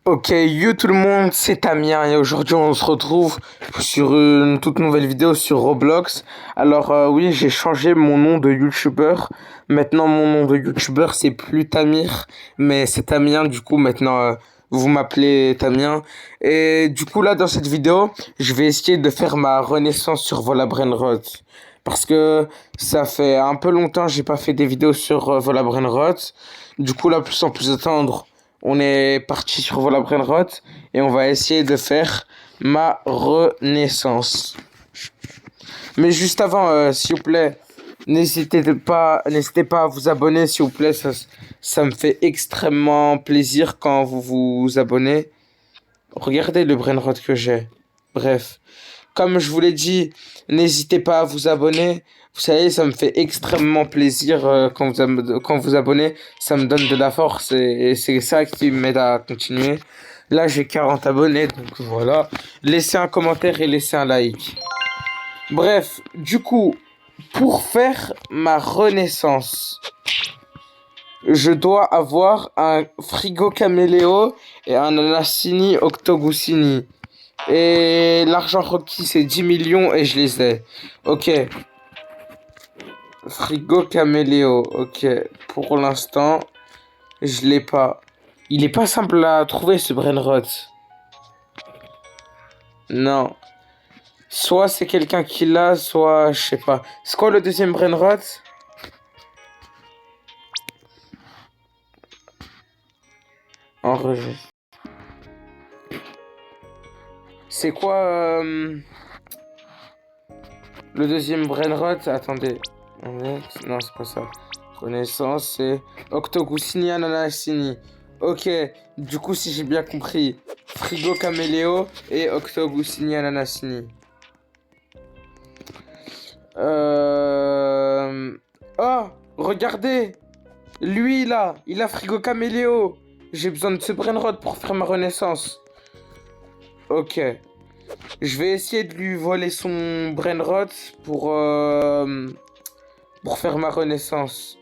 Ok, yo tout le monde, c'est Tamien et aujourd'hui on se retrouve sur une toute nouvelle vidéo sur Roblox. Alors oui, j'ai changé mon nom de youtubeur. Maintenant mon nom de youtubeur c'est plus Tamir, mais c'est Tamien. Du coup maintenant vous m'appelez Tamien. Et du coup là dans cette vidéo, je vais essayer de faire ma renaissance sur Vola Brainrot. Parce que ça fait un peu longtemps que j'ai pas fait des vidéos sur Vola Brainrot. Du coup là plus en plus attendre. On est parti sur Vola Brainrot et on va essayer de faire ma renaissance. Mais juste avant, s'il vous plaît, n'hésitez pas à vous abonner, s'il vous plaît. Ça me fait extrêmement plaisir quand vous vous abonnez. Regardez le Brainrot que j'ai. Bref, comme je vous l'ai dit, n'hésitez pas à vous abonner. Vous savez, ça me fait extrêmement plaisir quand vous abonnez. Ça me donne de la force et c'est ça qui m'aide à continuer. Là, j'ai 40 abonnés, donc voilà. Laissez un commentaire et laissez un like. Bref, du coup, pour faire ma renaissance, je dois avoir un frigo caméléo et un Anassini Octogoussini. Et l'argent requis c'est 10 millions et je les ai. Ok. Frigo caméléo. Ok. Pour l'instant, je l'ai pas. Il est pas simple à trouver ce Brainrot. Non. Soit c'est quelqu'un qui l'a, soit je sais pas. C'est quoi le deuxième Brainrot? Enregistre. C'est quoi le deuxième Brainrot? Attendez. Non, c'est pas ça. Renaissance, c'est Octogoussini Ananassini. Ok, du coup, si j'ai bien compris, Frigo Caméléo et Octogoussini Ananassini. Oh, regardez! Lui, là, il a Frigo Caméléo. J'ai besoin de ce Brainrot pour faire ma renaissance. Ok. Je vais essayer de lui voler son Brainrot pour faire ma renaissance.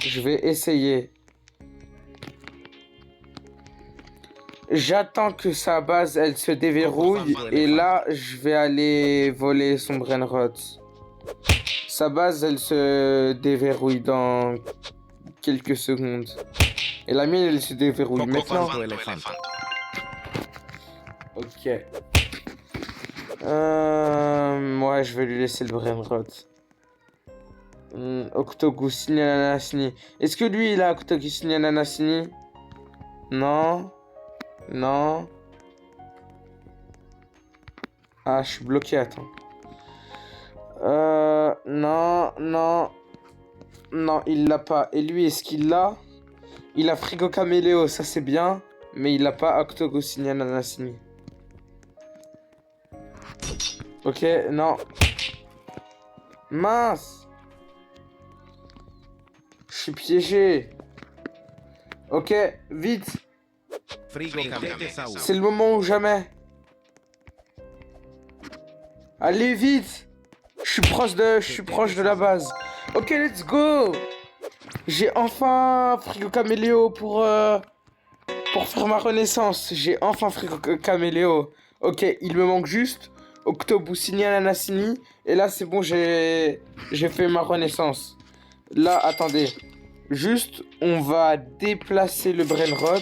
Je vais essayer. J'attends que sa base, elle se déverrouille. Et là, je vais aller voler son Brainrot. Sa base, elle se déverrouille dans quelques secondes. Et la mienne, elle se déverrouille maintenant. Ok. Ouais, je vais lui laisser le Brainrot. Octogoussini Ananassini. Est-ce que lui, il a Octogoussini Ananassini? Non. Non. Ah, je suis bloqué, attends. Non, non. Non, il l'a pas. Et lui, est-ce qu'il l'a? Il a Frigo Caméléo, ça c'est bien. Mais il a pas Octogoussini Ananassini. Ok, non. Mince. Je suis piégé. Ok, vite. C'est le moment ou jamais. Allez vite. Je suis proche de la base. Ok, let's go. J'ai enfin Frigo Caméléo pour faire ma renaissance. J'ai enfin Frigo Caméléo. Ok, il me manque juste Octogoussini Ananassini. Et là, c'est bon, j'ai fait ma renaissance. Là, attendez. Juste, on va déplacer le Brainrot.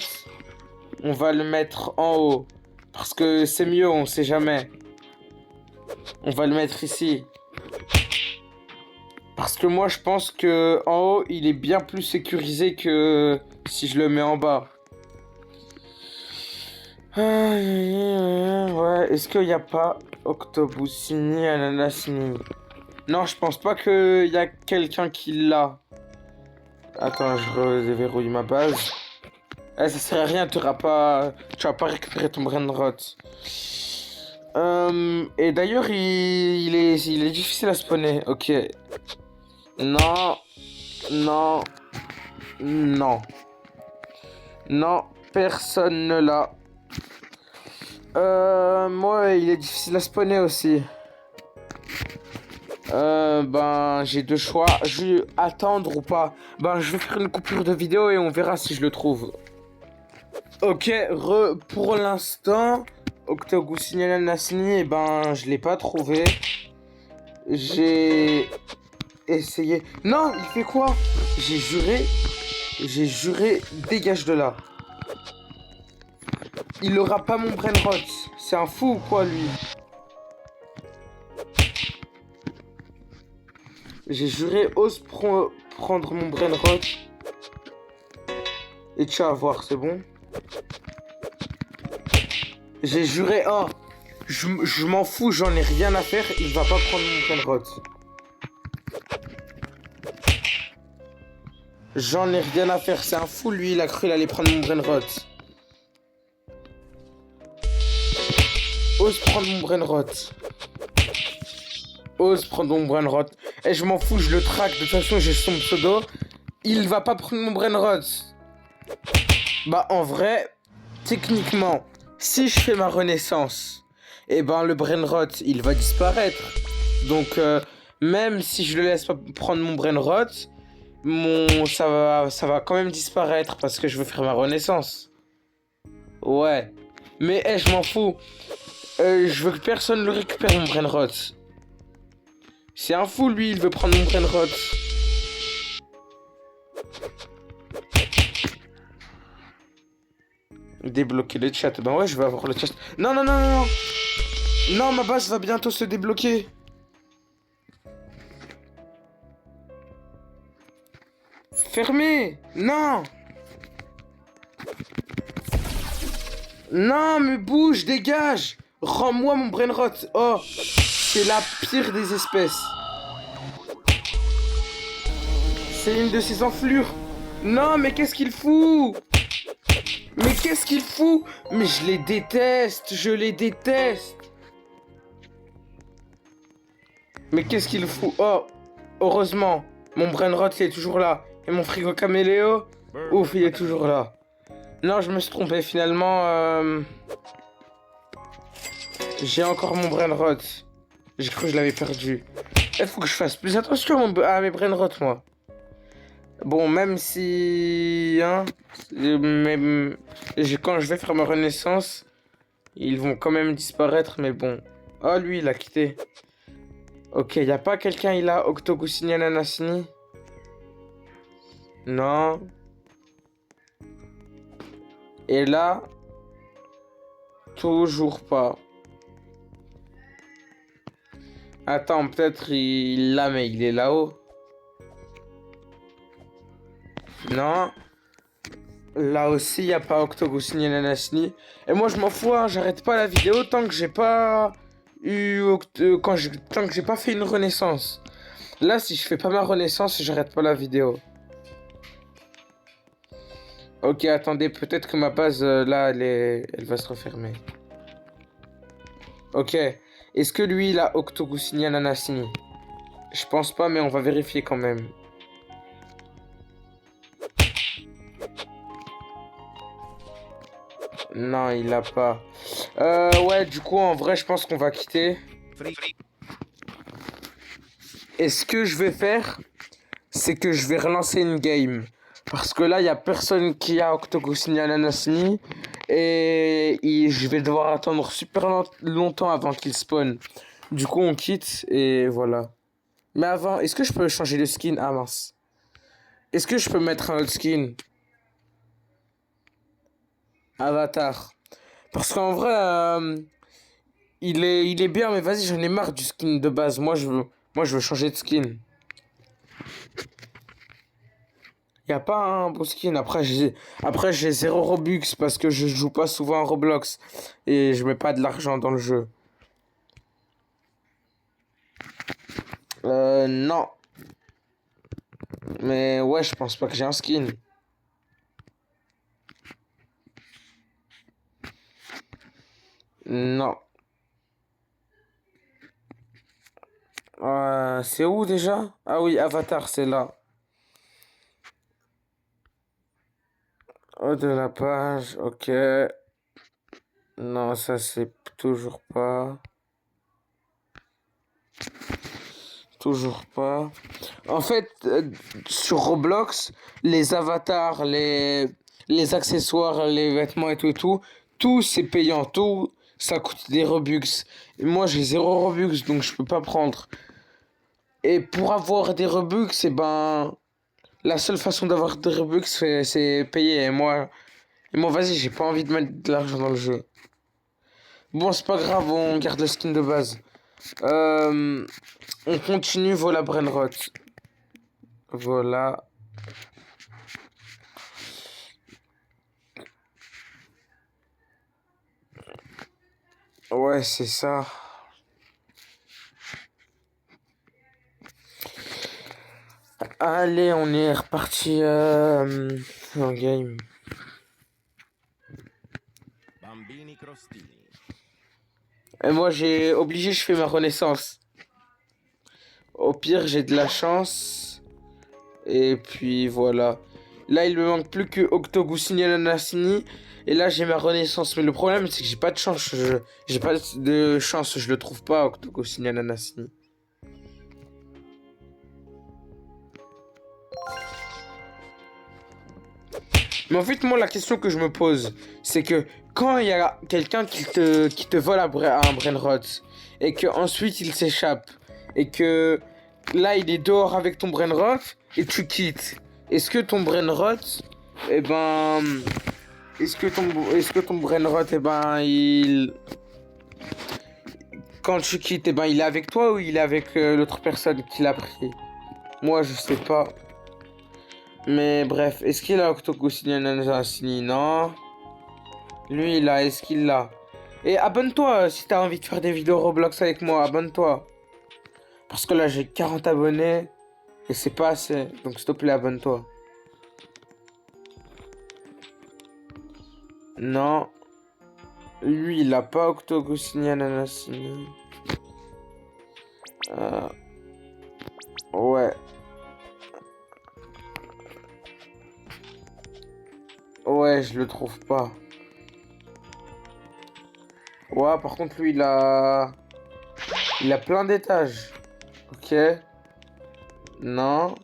On va le mettre en haut. Parce que c'est mieux, on sait jamais. On va le mettre ici. Parce que moi, je pense que en haut, il est bien plus sécurisé que si je le mets en bas. Ouais, est-ce qu'il n'y a pas Octogoussini Ananassini? Non, je pense pas qu'il y a quelqu'un qui l'a. Attends, je redéverrouille ma base. Eh, ça sert à rien, tu vas pas récupérer ton Brainrot. Et d'ailleurs, il est difficile à spawner. Ok. Non. Non. Non. Non, personne ne l'a. Moi, il est difficile à spawner aussi. Ben, j'ai deux choix. Je vais attendre ou pas. Ben, je vais faire une coupure de vidéo et on verra si je le trouve. Ok, pour l'instant, Octogousse Signal Nassini, eh ben, je l'ai pas trouvé. J'ai essayé. Non, il fait quoi? J'ai juré, dégage de là. Il aura pas mon brainrot. C'est un fou ou quoi, lui? J'ai juré, prendre mon brainrot. Et tu vas voir, c'est bon? J'ai juré, oh, je m'en fous, j'en ai rien à faire, il va pas prendre mon brainrot. J'en ai rien à faire, c'est un fou lui, il a cru qu'il allait prendre mon brainrot. Ose prendre mon brainrot. Ose prendre mon brainrot. Et je m'en fous, je le traque, de toute façon j'ai son pseudo. Il va pas prendre mon brainrot. Bah en vrai, techniquement, si je fais ma renaissance, et ben le brainrot il va disparaître. Donc même si je le laisse pas prendre mon brainrot, ça va quand même disparaître parce que je veux faire ma renaissance. Ouais. Mais je m'en fous. Je veux que personne le récupère mon brainrot. C'est un fou lui, il veut prendre mon brainrot. Débloquer le chat. Ben ouais, je vais avoir le chat. Non, non, non, non, non. Non, ma base va bientôt se débloquer. Fermé. Non. Non, mais bouge, dégage. Rends-moi mon brainrot. Oh, c'est la pire des espèces. C'est une de ces enflures. Non, mais qu'est-ce qu'il fout? Mais qu'est-ce qu'il fout? Mais je les déteste, je les déteste. Mais qu'est-ce qu'il fout? Oh, heureusement, mon brainrot il est toujours là. Et mon frigo caméléo, ouf, il est toujours là. Non, je me suis trompé finalement. J'ai encore mon brainrot. J'ai cru que je l'avais perdu. Il faut que je fasse plus attention à mes brainrots, moi. Bon, même si... Hein, quand je vais faire ma renaissance, ils vont quand même disparaître, mais bon. Oh, lui, il a quitté. Ok, y a pas quelqu'un, il a Octogoussinia Nanassini? Non. Et là... Toujours pas. Attends, peut-être il l'a, mais il est là-haut. Non. Là aussi, il n'y a pas Octogousse ni Nanasni. Et moi, je m'en fous, hein, j'arrête pas la vidéo tant que j'ai pas tant que j'ai pas fait une renaissance. Là, si je fais pas ma renaissance, j'arrête pas la vidéo. Ok, attendez, peut-être que ma base, là, elle va se refermer. Ok. Est-ce que lui, il a Octogousse ni Nanasni? Je pense pas, mais on va vérifier quand même. Non, il l'a pas. Ouais, du coup, en vrai, je pense qu'on va quitter. Et ce que je vais faire, c'est que je vais relancer une game. Parce que là, il n'y a personne qui a Octogousse Nanasni. Et je vais devoir attendre super longtemps avant qu'il spawn. Du coup, on quitte et voilà. Mais avant, est-ce que je peux changer de skin? Ah mince. Est-ce que je peux mettre un autre skin? Avatar. Parce qu'en vrai, il est bien, mais vas-y, j'en ai marre du skin de base. Moi, je veux changer de skin. Y a pas un beau skin. Après, j'ai 0 Robux parce que je joue pas souvent à Roblox. Et je mets pas de l'argent dans le jeu. Non. Mais ouais, je pense pas que j'ai un skin. Non. C'est où déjà? Ah oui, Avatar, c'est là. Haut de la page, ok. Non, ça c'est toujours pas. Toujours pas. En fait, sur Roblox, les avatars, les accessoires, les vêtements et tout, tout c'est payant, tout ça coûte des Robux. Et moi j'ai 0 Robux donc je peux pas prendre. Et pour avoir des Robux, et ben la seule façon d'avoir des Robux c'est payer. Et moi vas-y, j'ai pas envie de mettre de l'argent dans le jeu. Bon, c'est pas grave, on garde le skin de base. Euh, on continue, voilà Brainrot. Voilà. Ouais, c'est ça. Allez, on est reparti en game. Bambini crostini. Et moi, je fais ma renaissance. Au pire, j'ai de la chance. Et puis voilà. Là, il me manque plus que Octogoussini Anassini. Et là, j'ai ma renaissance. Mais le problème, c'est que j'ai pas de chance. J'ai pas de chance, je le trouve pas, Octogoussini Anassini. Mais en fait, moi, la question que je me pose, c'est que quand il y a quelqu'un qui te vole un brainrot, et que ensuite il s'échappe, et que là, il est dehors avec ton brainrot, et tu quittes, est-ce que ton brainrot, eh ben, est-ce que ton brainrot, eh ben, quand tu quittes, eh ben, il est avec toi ou il est avec l'autre personne qui l'a pris? Moi, je sais pas. Mais bref, est-ce qu'il a Octogoussini Anassini? Non. Lui, il a, est-ce qu'il l'a? Et abonne-toi si t'as envie de faire des vidéos Roblox avec moi, abonne-toi. Parce que là, j'ai 40 abonnés et c'est pas assez. Donc, s'il te plaît, abonne-toi. Non. Lui, il a pas Octogoussini Anassini. Ouais. Ouais, je le trouve pas. Ouais, par contre, lui, il a plein d'étages. Ok. Non.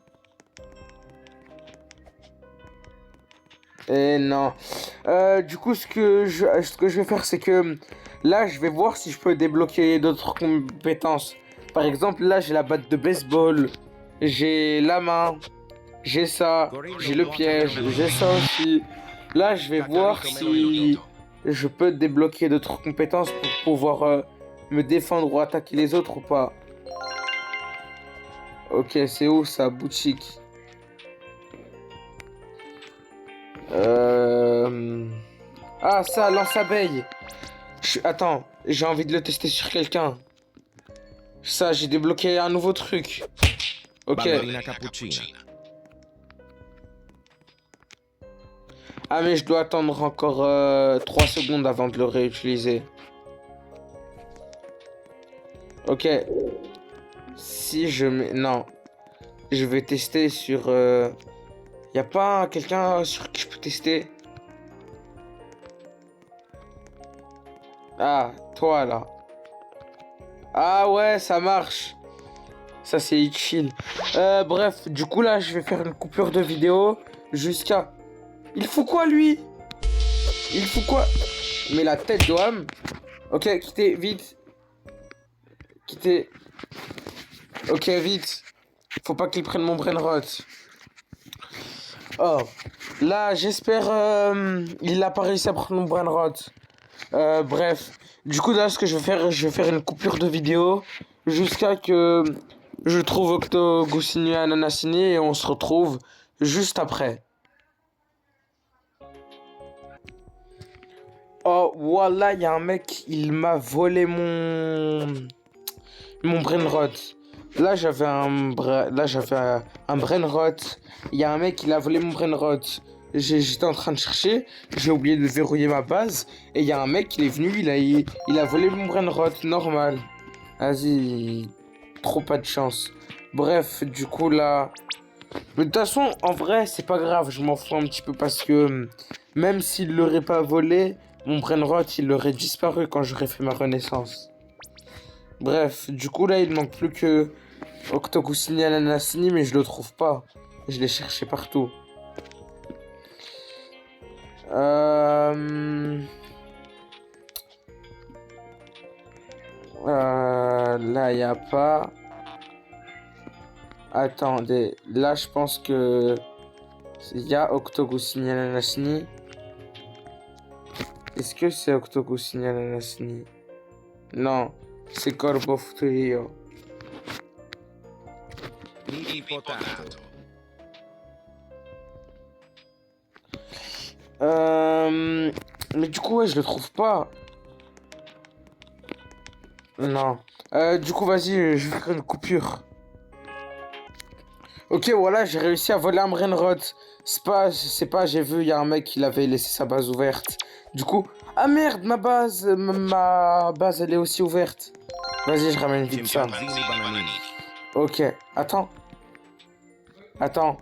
Et non. Du coup, ce que je vais faire, c'est que là, je vais voir si je peux débloquer d'autres compétences. Par exemple, là, j'ai la batte de baseball, j'ai la main, j'ai ça, j'ai le piège, j'ai ça aussi. Là, je vais voir si je peux débloquer d'autres compétences pour pouvoir me défendre ou attaquer les autres ou pas. Ok, c'est où ça, boutique? Ah, ça, lance-abeille. Attends, j'ai envie de le tester sur quelqu'un. Ça, j'ai débloqué un nouveau truc. Ok. Ballerina cappuccina. Ah, mais je dois attendre encore 3 secondes avant de le réutiliser. Ok. Si je mets... Non. Je vais tester sur... Y a pas quelqu'un sur qui je peux tester? Ah, toi là. Ah ouais, ça marche. Ça c'est chill. Bref, du coup là, je vais faire une coupure de vidéo jusqu'à... Il faut quoi lui? Il faut quoi? Mais la tête de homme. Ok, quittez, vite. Quittez. Ok, vite. Faut pas qu'il prenne mon brainrot. Oh. Là, j'espère... il a pas réussi à prendre mon brainrot. Bref. Du coup, là, ce que je vais faire une coupure de vidéo jusqu'à que je trouve Octogoussini Anassini et on se retrouve juste après. Oh, voilà, il y a un mec, il m'a volé mon brainrot. Là, j'avais un brainrot. Il y a un mec, il a volé mon brainrot. J'étais en train de chercher, j'ai oublié de verrouiller ma base. Et il y a un mec, il est venu, il a volé mon brainrot, normal. Vas-y, trop pas de chance. Bref, du coup là... Mais de toute façon, en vrai, c'est pas grave, je m'en fous un petit peu parce que même s'il l'aurait pas volé, mon brainrot, il aurait disparu quand j'aurais fait ma renaissance. Bref, du coup là, il manque plus que Octogoussini Anassini, mais je le trouve pas. Je l'ai cherché partout. Là, y a pas. Attendez, là, je pense que il y a Octogoussini Ananasni. Est-ce que c'est Octogoussini Ananasni? Non, c'est Corbo Futurio. Ipotato. Mais du coup, ouais, je le trouve pas. Non. Du coup, vas-y, je vais faire une coupure. Ok, voilà, j'ai réussi à voler un Brainrot. C'est pas, j'ai vu, il y a un mec qui avait laissé sa base ouverte. Du coup, ah merde, ma base, elle est aussi ouverte. Vas-y, je ramène vite ça. Chimpanzini bananini. Ok, attends. Attends.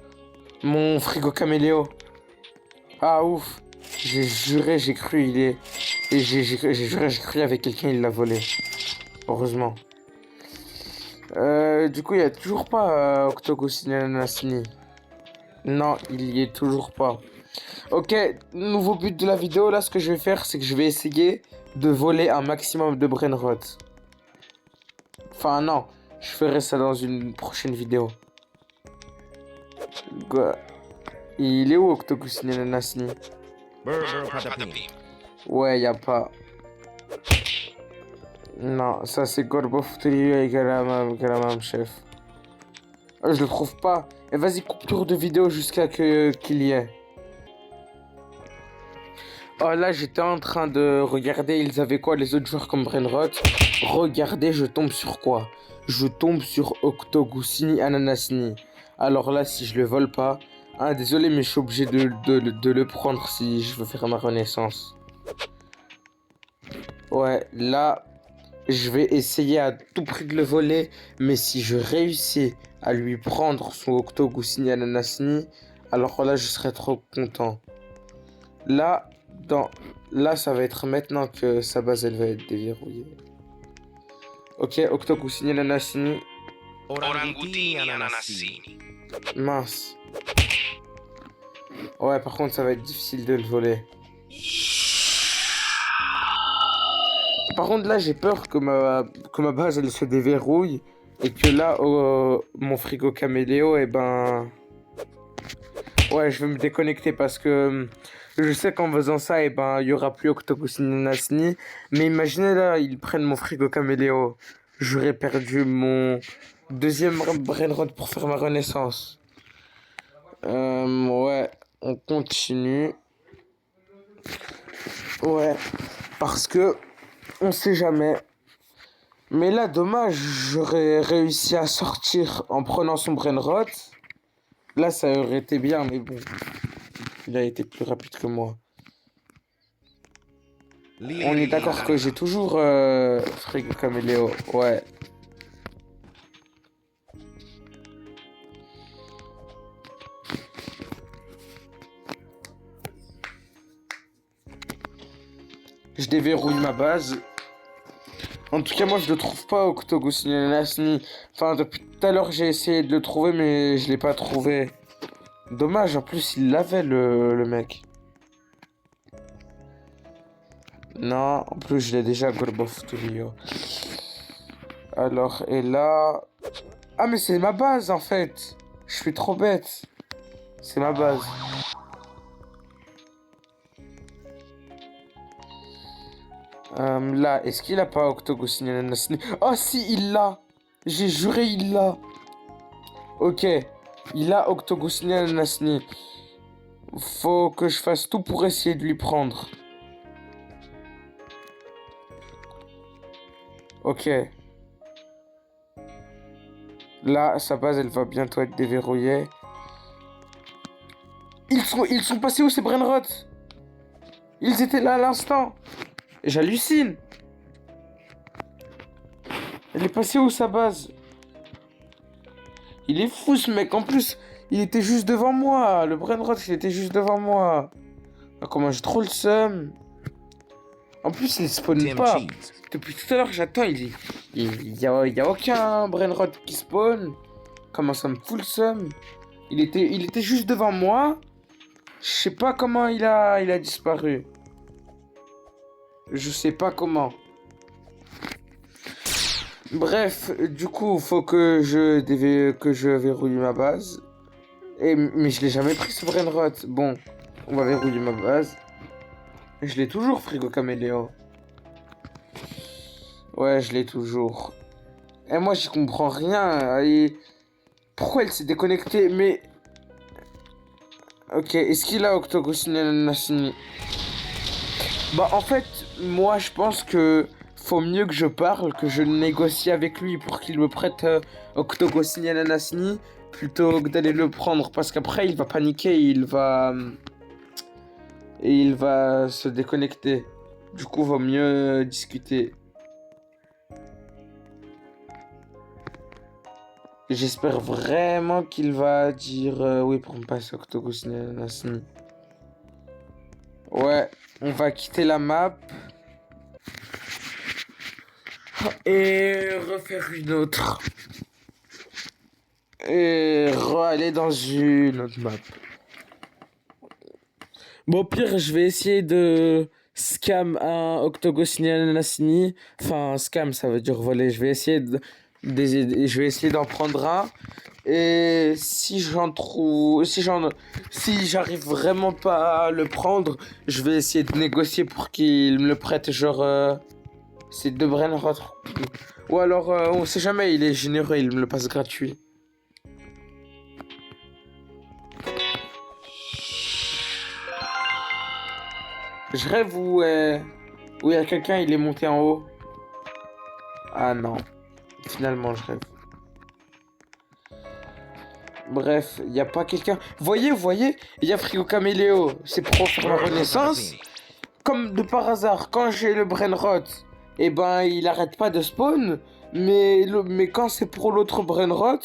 Mon frigo caméléo. Ah ouf. J'ai juré, j'ai cru, il est... Et j'ai juré, j'ai cru avec quelqu'un, il l'a volé. Heureusement. Du coup, il y a toujours pas Octogoussini Ananasni. Non, il y est toujours pas. Ok, nouveau but de la vidéo, là, ce que je vais faire, c'est que je vais essayer de voler un maximum de Brainrot. Enfin, non, je ferai ça dans une prochaine vidéo. Il est où Octogoussini Ananasni? Burger patapim. Ouais, y a pas. Non, ça c'est Gorbo Futurio et Garamam, chef. Je le trouve pas. Et vas-y, coupe tour de vidéo jusqu'à qu'il y ait. Oh là, j'étais en train de regarder, ils avaient quoi les autres joueurs comme Brainrot. Regardez, je tombe sur quoi? Je tombe sur Octogoussini Ananasni. Alors là, si je le vole pas... Ah, désolé, mais je suis obligé de le prendre si je veux faire ma renaissance. Ouais, là... Je vais essayer à tout prix de le voler, mais si je réussis à lui prendre son Octogoussini Ananasni, alors là, je serai trop content. Là, ça va être maintenant que sa base, elle va être déverrouillée. Ok, Octogoussini Ananasni. Orangutini ananassini. Mince. Ouais, par contre, ça va être difficile de le voler. Par contre, là, j'ai peur que ma base, elle se déverrouille. Et que là, mon frigo caméléo, eh ben... Ouais, je vais me déconnecter parce que je sais qu'en faisant ça, eh ben, il y aura plus Octogoussini Ananasni. Mais imaginez là, ils prennent mon frigo caméléo. J'aurais perdu mon deuxième Brainrot pour faire ma renaissance. Ouais, on continue. Ouais, parce que on sait jamais. Mais là, dommage, j'aurais réussi à sortir en prenant son Brainrot. Là, ça aurait été bien, mais bon. Il a été plus rapide que moi. On est d'accord que j'ai toujours Frigo Caméléo. Ouais. Je déverrouille ma base. En tout cas, moi, je le trouve pas, Octogoussini Ananasni. Enfin, depuis tout à l'heure, j'ai essayé de le trouver, mais je l'ai pas trouvé. Dommage, en plus, il l'avait, le mec. Non, en plus, je l'ai déjà, Gorbo Futurio. Alors, et là... Ah, mais c'est ma base, en fait. Je suis trop bête. C'est ma base. Là, est-ce qu'il a pas Octogoussini Ananasni? Oh, si, il l'a. J'ai juré, il l'a. Ok. Il a Octogoussini Ananasni. Faut que je fasse tout pour essayer de lui prendre. Ok. Là, sa base, elle va bientôt être déverrouillée. Ils sont passés où ces Brainrot? Ils étaient là à l'instant. J'hallucine. Elle est passée où sa base? Il est fou ce mec. En plus, il était juste devant moi. Le Brainrot, il était juste devant moi. Ah, comment j'ai trop le seum. En plus, il spawn pas. Depuis tout à l'heure, j'attends. Il y a aucun Brainrot qui spawn. Comment ça me fout le seum. Il était juste devant moi. Je sais pas comment il a disparu. Je sais pas comment. Bref, du coup, faut que je verrouille ma base. Mais je l'ai jamais pris ce Brainrot. Bon, on va verrouiller ma base. Je l'ai toujours, Frigo Caméléo. Ouais, je l'ai toujours. Et moi, j'y comprends rien. Pourquoi elle s'est déconnectée? Mais... Ok, est-ce qu'il a Octogosine Nassini? Bah, en fait, moi, je pense que faut mieux que je parle, que je négocie avec lui pour qu'il me prête Octogosine Nassini plutôt que d'aller le prendre. Parce qu'après, il va paniquer, il va se déconnecter. Du coup, vaut mieux discuter. J'espère vraiment qu'il va dire oui pour me passer Octogosine Nassini. Ouais, on va quitter la map. Et refaire une autre. Et aller dans une autre map. Bon, au pire, je vais essayer de scam un Octogosine Nassini. Enfin, scam, ça veut dire voler. Je vais essayer d'en prendre un. Et si si j'arrive vraiment pas à le prendre, je vais essayer de négocier pour qu'il me le prête, genre, c'est deux Brainrot. Ou alors, on sait jamais, il est généreux, il me le passe gratuit. Je rêve où il y a quelqu'un, il est monté en haut. Ah non, finalement je rêve. Bref, il n'y a pas quelqu'un. Voyez, il y a Frigo Caméléo. C'est pour faire la renaissance. Comme de par hasard, quand j'ai le Brainrot, eh ben il arrête pas de spawn. Mais quand c'est pour l'autre Brainrot,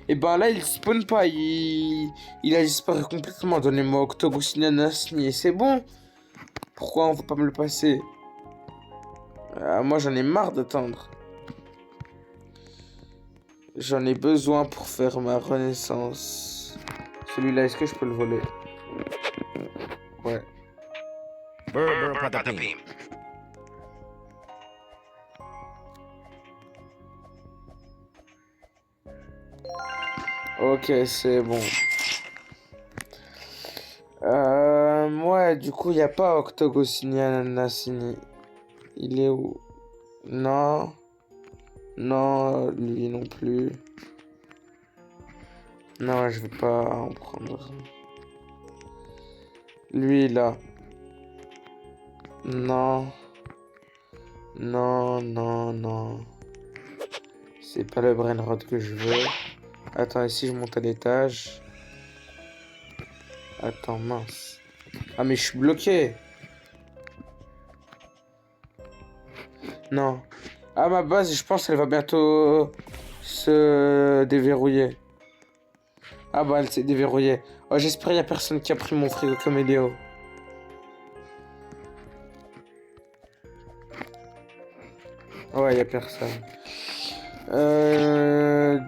eh ben là il spawn pas. Il a disparu complètement. Donnez-moi Octogosine Nassini et c'est bon. Pourquoi on va pas me le passer? Moi j'en ai marre d'attendre. J'en ai besoin pour faire ma renaissance. Celui-là, est-ce que je peux le voler? Ouais. Burr patapim. Ok, c'est bon. Ouais, du coup, il n'y a pas Octogosine Nassini. Il est où? Non. Non, lui non plus. Non, je vais pas en prendre. Lui, là. Non. Non, non, non. C'est pas le Brainrot que je veux. Attends, ici, je monte à l'étage. Attends, mince. Ah, mais je suis bloqué. Non. Ah, ma base, je pense qu'elle va bientôt se déverrouiller. Ah bah, elle s'est déverrouillée. Oh, j'espère qu'il n'y a personne qui a pris mon Frigo Caméléo. Ouais, il n'y a personne.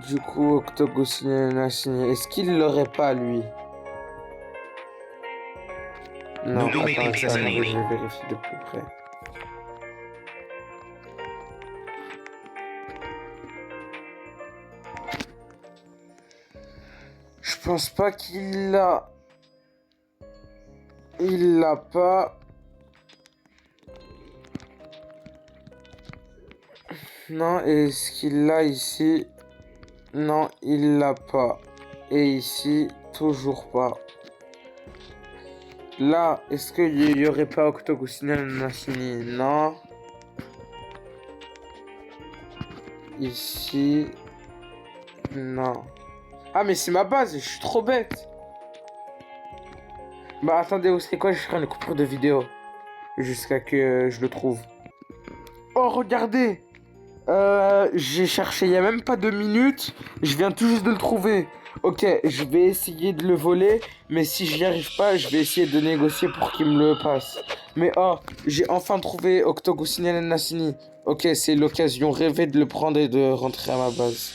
Du coup, Octogosine Nassini, est-ce qu'il l'aurait pas, lui? Non, attends, je vais vérifier de plus près. Je pense pas qu'il l'a. Il l'a pas. Non, est-ce qu'il l'a ici? Non, il l'a pas. Et ici, toujours pas. Là, est-ce qu'il y aurait pas Octogosine Nassini? Non. Ici. Non. Ah, mais c'est ma base, je suis trop bête. Bah, attendez, vous savez quoi? Je ferai une coupure de vidéo. Jusqu'à que je le trouve. Oh, regardez! J'ai cherché il y a même pas 2 minutes. Je viens tout juste de le trouver. Ok, je vais essayer de le voler. Mais si j'y arrive pas, je vais essayer de négocier pour qu'il me le passe. Mais oh, j'ai enfin trouvé Octogosine Nassini. Ok, c'est l'occasion rêvée de le prendre et de rentrer à ma base.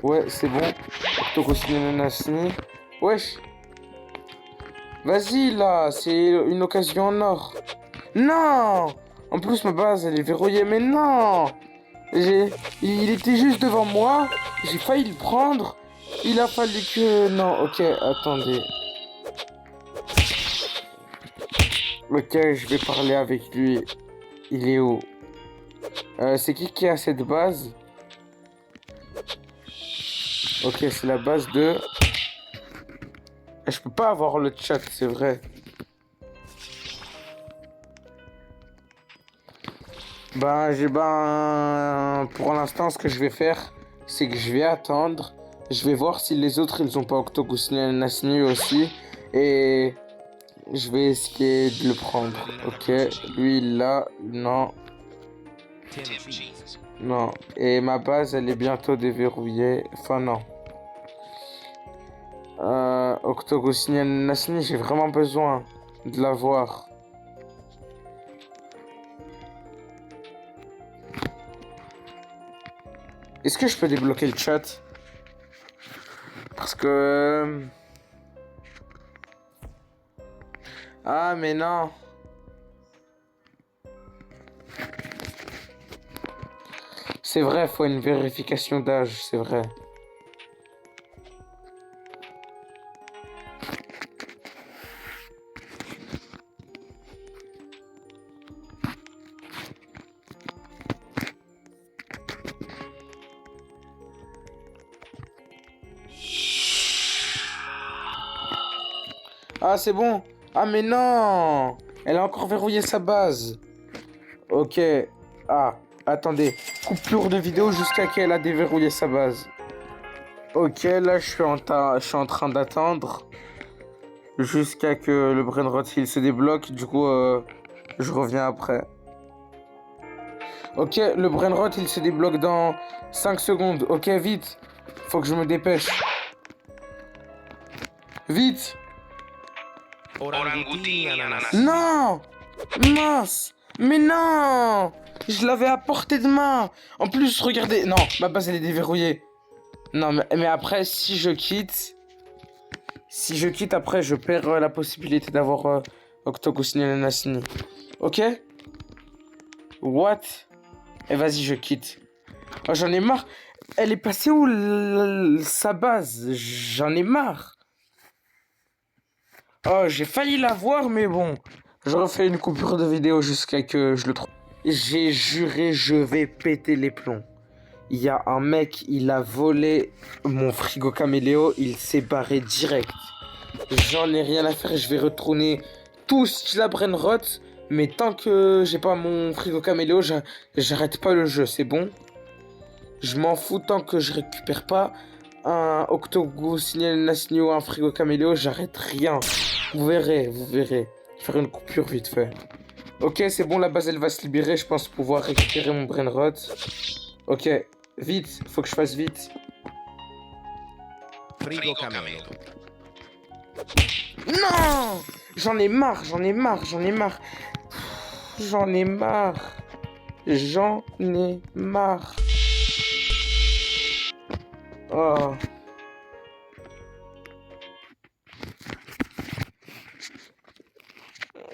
Ouais, c'est bon. Octogosine Nassini. Wesh. Vas-y, là, c'est une occasion en or. Non! En plus, ma base, elle est verrouillée, mais non! Il était juste devant moi, j'ai failli le prendre. Il a fallu que... Non, ok, attendez. Ok, je vais parler avec lui. Il est où? C'est qui a cette base? Ok, c'est la base de... Je peux pas avoir le chat, c'est vrai. Pour l'instant, ce que je vais faire, c'est que je vais attendre. Je vais voir si les autres, ils ont pas Octogoussinian Nasni aussi. Et je vais essayer de le prendre. Ok, lui, là, non. Non. Et ma base, elle est bientôt déverrouillée. Enfin, non. Octogoussinian Nasni, j'ai vraiment besoin de l'avoir. Est-ce que je peux débloquer le chat? Parce que... Ah, mais non. C'est vrai, faut une vérification d'âge, c'est vrai. Ah, c'est bon. Ah, mais non. Elle a encore verrouillé sa base. Ok. Ah, attendez. Coupure de vidéo jusqu'à qu'elle a déverrouillé sa base. Ok, là, je suis en train d'attendre. Jusqu'à que le brain il se débloque. Du coup, je reviens après. Ok, le brain il se débloque dans 5 secondes. Ok, vite. Faut que je me dépêche. Vite. Non! Mince! Mais non! Je l'avais à portée de main! En plus, regardez... Non, ma base, elle est déverrouillée. Non, mais après, si je quitte... Si je quitte, après, je perds la possibilité d'avoir Octogoussinian Nasni. Ok? What? Et vas-y, je quitte. Oh, j'en ai marre. Elle est passée où, sa base? J'en ai marre. Oh, j'ai failli la voir, mais bon. Je refais une coupure de vidéo jusqu'à que je le trouve. J'ai juré, je vais péter les plombs. Il y a un mec, il a volé mon frigo caméléo, il s'est barré direct. J'en ai rien à faire, je vais retourner tout style à Brainrot. Mais tant que j'ai pas mon frigo caméléo, j'arrête pas le jeu, c'est bon. Je m'en fous tant que je récupère pas un Octogoussinian Nasni ou un frigo caméléo, j'arrête rien. Vous verrez, vous verrez. Je vais faire une coupure vite fait. Ok, c'est bon, la base elle va se libérer, je pense pouvoir récupérer mon brainrot. Ok, vite, faut que je fasse vite. Frigo Camelo. Non! J'en ai marre, j'en ai marre, j'en ai marre. J'en ai marre. J'en ai marre. Oh.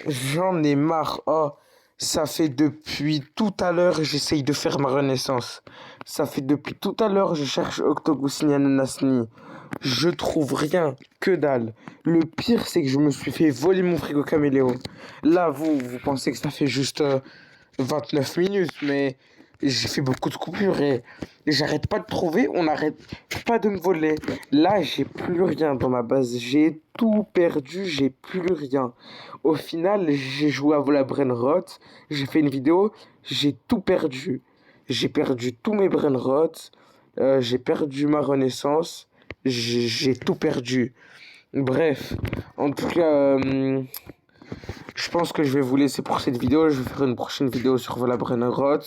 J'en ai marre. Oh. Ça fait depuis tout à l'heure, j'essaye de faire ma renaissance. Ça fait depuis tout à l'heure, je cherche Octogoussinian Nasni. Je trouve rien, que dalle. Le pire, c'est que je me suis fait voler mon frigo caméléo. Là, vous pensez que ça fait juste 29 minutes, mais j'ai fait beaucoup de coupures et j'arrête pas de trouver, on n'arrête pas de me voler. Là, j'ai plus rien dans ma base, j'ai tout perdu, j'ai plus rien. Au final, j'ai joué à la brainrot, j'ai fait une vidéo, j'ai tout perdu. J'ai perdu tous mes brainrots, j'ai perdu ma renaissance, j'ai tout perdu. Bref, en tout cas, je pense que je vais vous laisser pour cette vidéo. Je vais faire une prochaine vidéo sur Brainrot.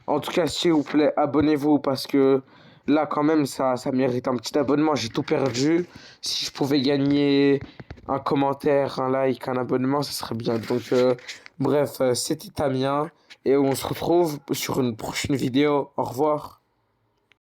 En tout cas, s'il vous plaît, abonnez-vous parce que là, quand même, ça mérite un petit abonnement. J'ai tout perdu. Si je pouvais gagner un commentaire, un like, un abonnement, ça serait bien. Donc, bref, c'était Tamien et on se retrouve sur une prochaine vidéo. Au revoir.